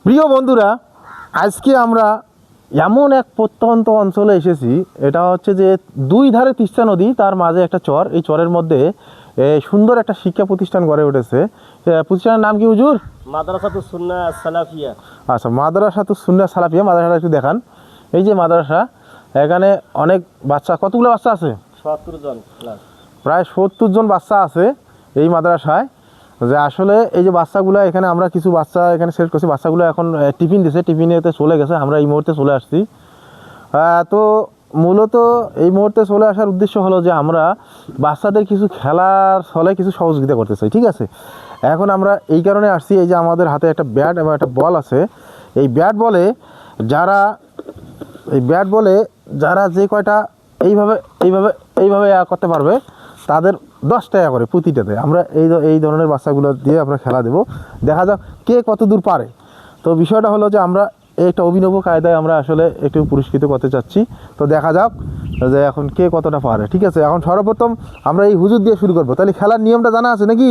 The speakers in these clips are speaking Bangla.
প্রিয় বন্ধুরা, আজকে আমরা এমন এক প্রত্যন্ত অঞ্চলে এসেছি। এটা হচ্ছে যে দুই ধারে তিস্তা নদী, তার মাঝে একটা চর। এই চরের মধ্যে সুন্দর একটা শিক্ষা প্রতিষ্ঠান গড়ে উঠেছে। প্রতিষ্ঠানের নাম কি হুজুর? মাদ্রাসাতুস সুন্নাহ সালাফিয়া। আচ্ছা, মাদ্রাসাতুস সুন্নাহ সালাফিয়া। মাদ্রাসাটা একটু দেখান। এই যে মাদ্রাসা, এখানে অনেক বাচ্চা, কতগুলো বাচ্চা আছে? ৭০ জন প্লাস, প্রায় ৭০ জন বাচ্চা আছে এই মাদ্রাসায়। যে আসলে এই যে বাচ্চাগুলো, এখানে আমরা কিছু বাচ্চা এখানে সেট করছি। বাচ্চাগুলো এখন টিফিন দিছে, টিফিনেতে চলে গেছে। আমরা এই মুহূর্তে চলে আসছি। তো মূলত এই মুহূর্তে চলে আসার উদ্দেশ্য হলো যে আমরা বাচ্চাদের কিছু খেলার ছলে কিছু সহযোগিতা করতে চাই, ঠিক আছে? এখন আমরা এই কারণে আসছি, এই যে আমাদের হাতে একটা ব্যাট এবং একটা বল আছে। এই ব্যাট বলে যারা যে কয়টা এইভাবে এইভাবে এইভাবে করতে পারবে, তাদের 10 টাকা করে প্রতিটাতে। আমরা এই ধরনের বাচ্চাগুলো দিয়ে আমরা খেলা দেবো, দেখা যাক কে কত দূর পারে। তো বিষয়টা হলো যে আমরা একটা অভিনব কায়দায় আমরা আসলে একটু পুরস্কৃত করতে চাচ্ছি। তো দেখা যাক যে এখন কে কতটা পারে, ঠিক আছে? এখন সর্বপ্রথম আমরা এই হুজুর দিয়ে শুরু করবো। তাহলে খেলার নিয়মটা জানা আছে নাকি?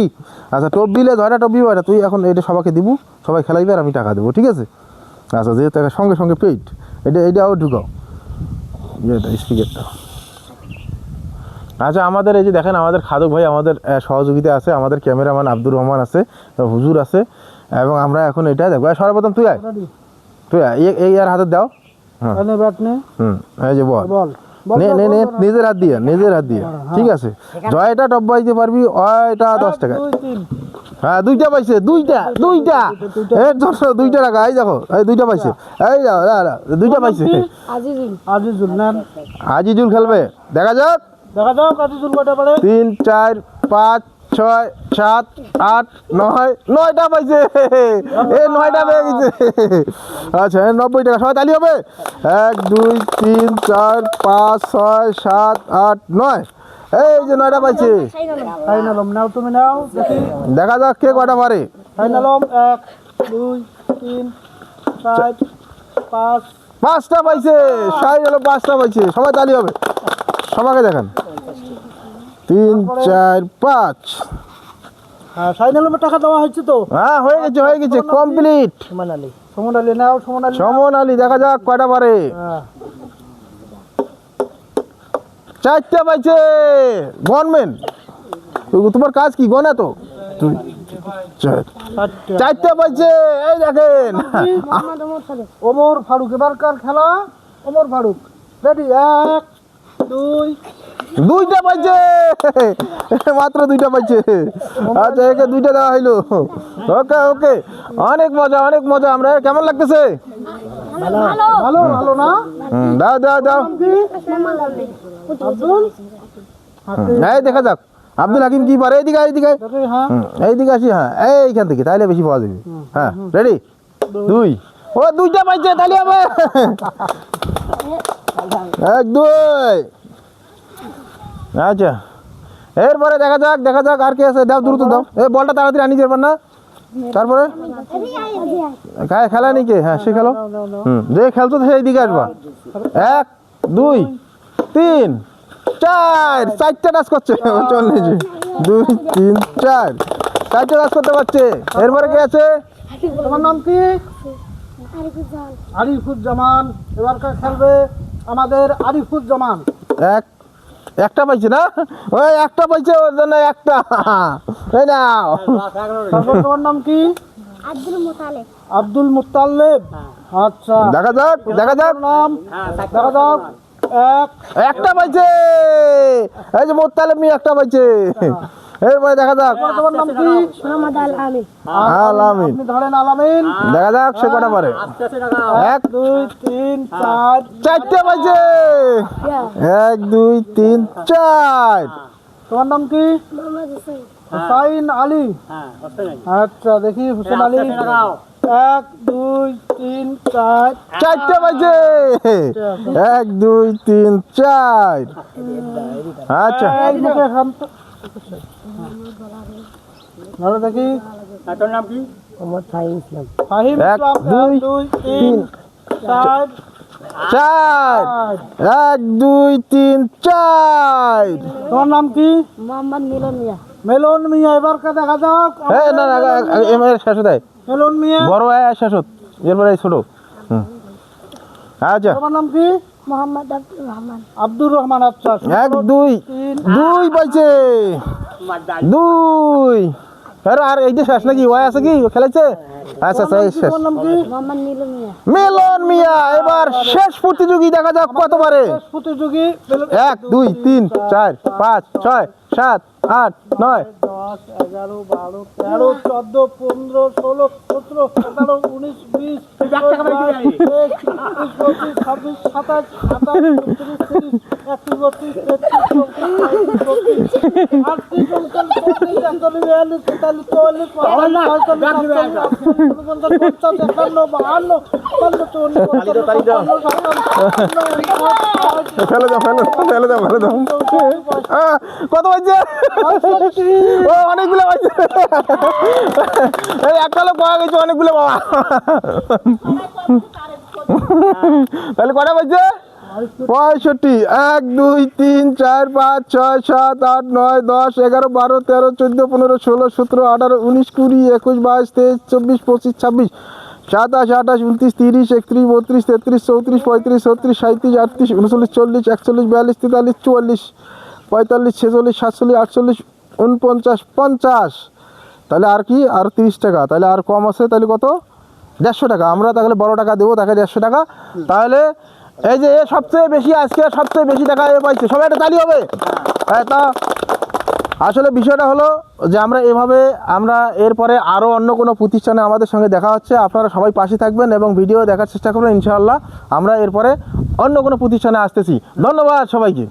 আচ্ছা, টপ দিলে ধরা টপ দিবে, তুই এখন এটা সবাইকে দিব, সবাই খেলাইবে আর আমি টাকা দেবো, ঠিক আছে? আচ্ছা, যেহেতু সঙ্গে সঙ্গে পেইড, এটাও ঢুকাও, এটা স্পিকারটা। আচ্ছা, আমাদের এই যে দেখেন, আমাদের খাদক ভাই আমাদের সহযোগিতা আছে, আমাদের ক্যামেরাম্যান আব্দুর রহমান আছে, হুজুর আছে, এবং আমরা এখন এটা দেখবো। সর্বপ্রথম তুই এই আর হাতে দাও। হ্যাঁ, এই যে বল নিজের হাত দিয়ে, ঠিক আছে? জয়টা টপ বাইতে পারবি, ওইটা 10 টাকা। হ্যাঁ, দুইটা পাইছে, দুইটা এর জন্য 2 টাকা। এই দেখো, এই দুইটা পাইছে, এই দুইটা পাইছে। আজিজুল খেলবে, দেখা যাক। 3, 4, 5, 6, 7, 8, 9, 9টা পাইছে। এই 9টা পেয়ে গেছে। আচ্ছা, 90 টাকা। সবাই তালি হবে। 1, 2, 3, 4, 5, 6, 7, 8, 9। এই যে 9টা পাইছে। দেখা যাক কে কয়টা পারে। 1, 2, 3, 4, 5। 5টা পাইছে। 5টা পাইছে। সবাই তালি হবে, সবাইকে দেখান। 3, 4, 5। টাকা দেওয়া হয়েছে তো? হ্যাঁ, হয়ে গেছে কমপ্লিট। সমন আলী, দেখা যাক কয়টা পারে। 4টা পাইছে। গনমেন, তোমার কাজ কি? গনা তো। 4টা পাইছে। এই দেখেন, ওমর ফারুক। এবারকার খেলা ওমর ফারুক। রেডি? 1, 2। 2টা পাইছে। মাত্র 2টা পাইছে। আচ্ছা, একে 2টা দেওয়া হইলো। ওকে, অনেক মজা। আমরা কেমন লাগতেছে? ভালো না? দাও। এই দেখা যাক আব্দুল হাকিম কি পারে। এইদিকে আসি। হ্যাঁ, এইখান থেকে, তাইলে বেশি পাওয়া যাবে। হ্যাঁ, রেডি? 2। ও, 2টা পাইছে, তাহলে হবে। 1, 2। আচ্ছা, এরপরে দেখা যাক আর কে আছে। দাও, দ্রুত দাও। এই বলটা তাড়াতাড়ি আনি যাবেন না। তারপরে খেলা নি কে? হ্যাঁ, সে খেলো। যে খেলতো সেই দিকে আসবা। 1, 2, 3, 4। 4টা টাচ করছে। 2, 3, 4। 4টা টাচ করতে পারছে। এরপরে কে আছে? তোমার নাম কি? আরিফুজ্জামান। এবারকার খেলবে আমাদের আরিফুজ্জামান। একটা পাইছে না? ওই একটা পাইছে, ওর জন্য একটা। এই নাও। তোমার নাম কি? আব্দুল মুত্তালেব। আচ্ছা, দেখা যাক নাম দেখা যাক। একটা পাইছে। এই যে মুত্তালেব মিয়া একটা পাইছে। এরপরে দেখা যাক। তোমার নাম কি? আলামিন। আপনি ধরেন আলামিন। দেখা যাক সে কটা পারে। 1, 2, 3, 4। 4টা পাইছে। 1, 2, 3, 4। তোমার নাম কি? হুসাইন আলী। আচ্ছা, দেখি হুসেন আলী। 1, 2, 3, 4। 4টা পাইছে। 1, 2, 3, 4। আচ্ছা, দেখি তোর নাম কি? ফাহিম 1, 2, 3, 4। 1, 2, 3, 4। তোমার নাম কি? মেলন মিয়া। এবার দেখা যাক। না, শেষ দেয় মেলন মিয়া। বড় শেষ। এরপরে এই ছোটো আচ্ছা তোমার নাম কি? মোহাম্মদ আব্দুর রহমান। আব্দুর রহমান। আচ্ছা, 1 2 2 পাইছে 2 আর এই যে শেষ নাকি ওই আছে কি ও খেলাইছে আচ্ছা আচ্ছা এই শেষ তোমার নাম কি? মোহাম্মদ নীলু মিয়া। মিলন মিয়া এবার শেষ প্রতিযোগী দেখা যাক কত পারে শেষ প্রতিযোগী 1 2 3 4 5 6 7 8 9 10, 11, 12, 13, 14, 15, 16, 17, 18, 19, 20, 21, 22, 23, 24, 26, 27, 28, 29, 30, 31, ফেলে দাও ফেলে দাও কত পাইছে ও অনেকগুলো পাইছে এই একটা লোক পাওয়া গেছে অনেকগুলো বাবা তাহলে কটা পাইছে 65 1 2 3 4 5 6 7 8 9 10 11 12 13 14 15 16 17 18 19 20 21 22 23 24 25 26 27 28 29 30 31 32 33 34 35 36 37 38 39 40 41 42 43 44 45 46 47 48 49 50 তাহলে আর কি আর 30 টাকা তাহলে আর কম আছে তাহলে কত 150 টাকা আমরা তাহলে বড় টাকা দেবো তাকে 150 টাকা তাহলে এই যে এ সবচেয়ে বেশি আজকে সবচেয়ে বেশি টাকা এ পাইছে সবাই একটা তালি হবে হ্যাঁ তা আসলে বিষয়টা হলো যে আমরা এভাবে আমরা এরপরে আরও অন্য কোনো প্রতিষ্ঠানে আমাদের সঙ্গে দেখা হচ্ছে আপনারা সবাই পাশে থাকবেন এবং ভিডিও দেখার চেষ্টা করবেন ইনশাআল্লাহ আমরা এরপরে অন্য কোনো প্রতিষ্ঠানে আসতেছি ধন্যবাদ সবাইকে